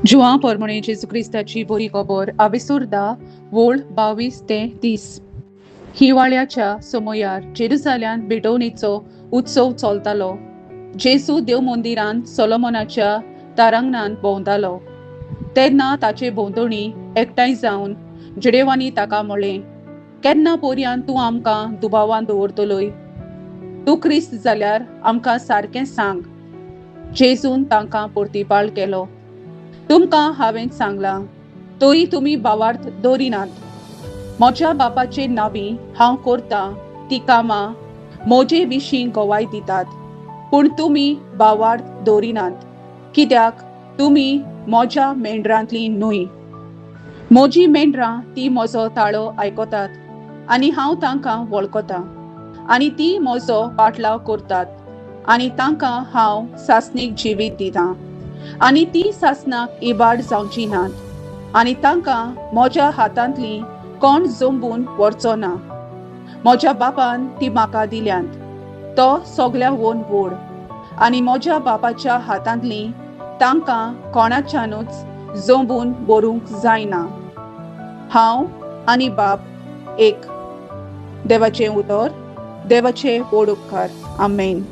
जुआ पोरमणे जेजू क्रिस्ताची बरी खबर आविसुर्दा वोळ 22 ते 30. हिवाळ्याच्या समयार जेरुसाल्यान भेटवणीचो उत्सव चलतालो. जेजू देव मंदिरांत सोलोमोनाच्या तारांगणांत भोंवतालो. तेन्ना ताचे भोंवतणी एकठांय जावन जडेवांनी ताका म्हणलें, केन्ना पर्यान तूं आमकां दुबावान दवरतलोय? तूं क्रिस्त जाल्यार आमकां सारकें सांग. जेजून तांकां परतिपाळ केलो, तुमकां हांवें सांगलां, तरी तुमी भावार्थ दवरिनात. म्हज्या बापाचे नांवी हांव करतां ती कामां म्हजे विशीं गोवाय दितात, पूण तुमी भावार्थ दवरिनात, कित्याक तुमी म्हज्या मेंढरांतलीं न्हय. म्हजी मेंढरां ती म्हजो ताळो आयकतात, आनी हांव तांकां वळखतां, आनी ती म्हजो पाटलाव करतात, आनी तांकां हांव सासणीक जिवीत दितां, आनी ती सासणाक इबाड जावची नात, आनी तांकां म्हज्या हातांतली कोण जंबून व्हरचो ना. म्हज्या बापान ती म्हाका दिल्यांत, तो सगळ्यावून व्हड, आनी म्हज्या बापाच्या हातांतली तांकां कोणाच्यानूच जंबून व्हरूंक जायना. हांव आनी बाप एक. देवाचें उतर, देवाचे व्हड उपकार. आमेन.